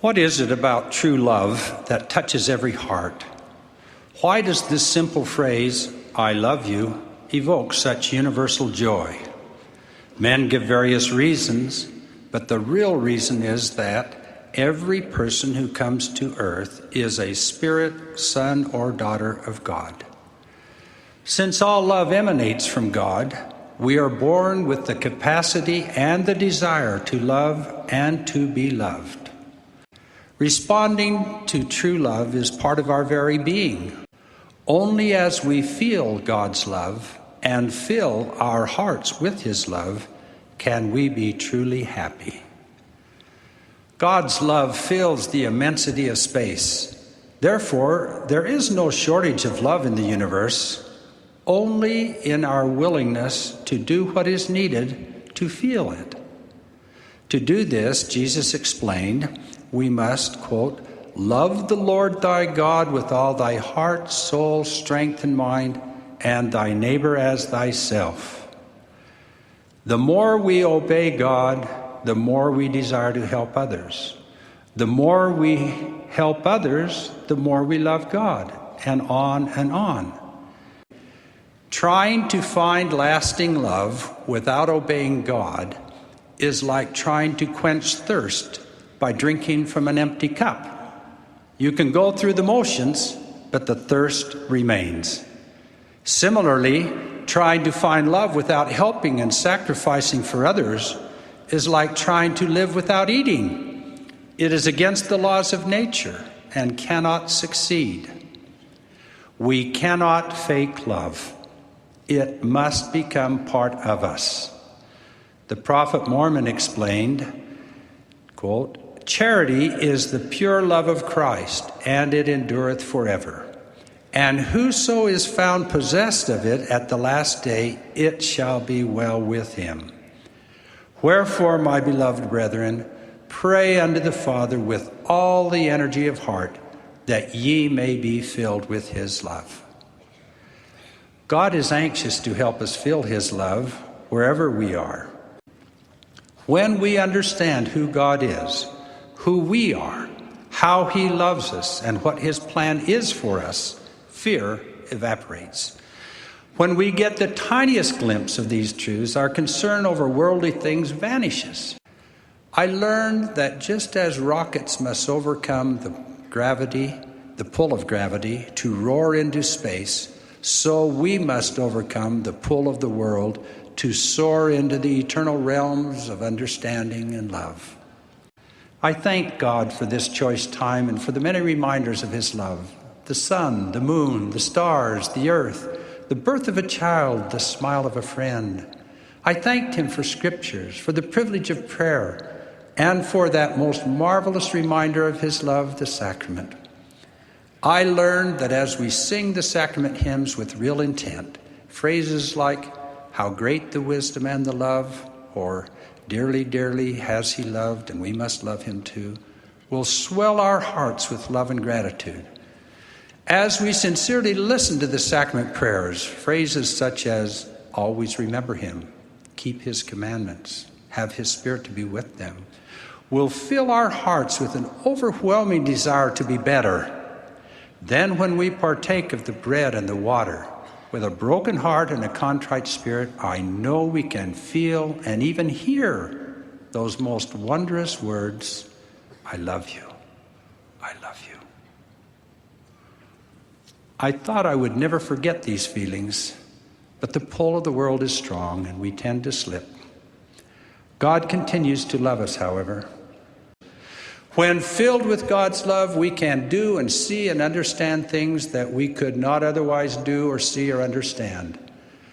What is it about true love that touches every heart? Why does this simple phrase, "I love you," evoke such universal joy? Men give various reasons, but the real reason is that every person who comes to earth is a spirit, son, or daughter of God. Since all love emanates from God, we are born with the capacity and the desire to love and to be loved. Responding to true love is part of our very being. Only as we feel God's love and fill our hearts with His love can we be truly happy. God's love fills the immensity of space. Therefore, there is no shortage of love in the universe, only in our willingness to do what is needed to feel it. To do this, Jesus explained, we must, quote, "love the Lord thy God with all thy heart, soul, strength, and mind, and thy neighbor as thyself." The more we obey God, the more we desire to help others. The more we help others, the more we love God, and on and on. Trying to find lasting love without obeying God is like trying to quench thirst by drinking from an empty cup. You can go through the motions, but the thirst remains. Similarly, trying to find love without helping and sacrificing for others is like trying to live without eating. It is against the laws of nature and cannot succeed. We cannot fake love. It must become part of us. The prophet Mormon explained, quote, "Charity is the pure love of Christ, and it endureth forever. And whoso is found possessed of it at the last day, it shall be well with him. Wherefore, my beloved brethren, pray unto the Father with all the energy of heart, that ye may be filled with his love." God is anxious to help us feel his love wherever we are. When we understand who God is, who we are, how he loves us, and what his plan is for us, fear evaporates. When we get the tiniest glimpse of these truths, our concern over worldly things vanishes. I learned that just as rockets must overcome the pull of gravity to roar into space, so we must overcome the pull of the world to soar into the eternal realms of understanding and love. I thank God for this choice time and for the many reminders of his love. The sun, the moon, the stars, the earth, the birth of a child, the smile of a friend. I thanked him for scriptures, for the privilege of prayer, and for that most marvelous reminder of his love, the sacrament. I learned that as we sing the sacrament hymns with real intent, phrases like, "How great the wisdom and the love," or "Dearly, dearly has he loved, and we must love him too," will swell our hearts with love and gratitude. As we sincerely listen to the sacrament prayers, phrases such as, "Always remember him," "Keep his commandments," "Have his spirit to be with them," will fill our hearts with an overwhelming desire to be better. Then when we partake of the bread and the water, with a broken heart and a contrite spirit, I know we can feel and even hear those most wondrous words, "I love you, I love you." I thought I would never forget these feelings, but the pull of the world is strong and we tend to slip. God continues to love us, however. When filled with God's love, we can do and see and understand things that we could not otherwise do or see or understand.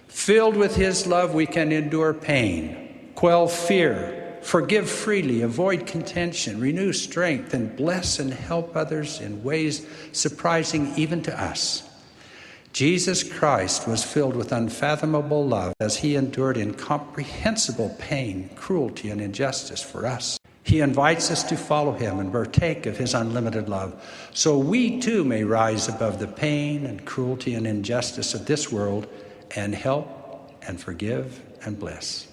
Filled with his love, we can endure pain, quell fear, forgive freely, avoid contention, renew strength, and bless and help others in ways surprising even to us. Jesus Christ was filled with unfathomable love as he endured incomprehensible pain, cruelty, and injustice for us. He invites us to follow him and partake of his unlimited love, so we too may rise above the pain and cruelty and injustice of this world and help and forgive and bless.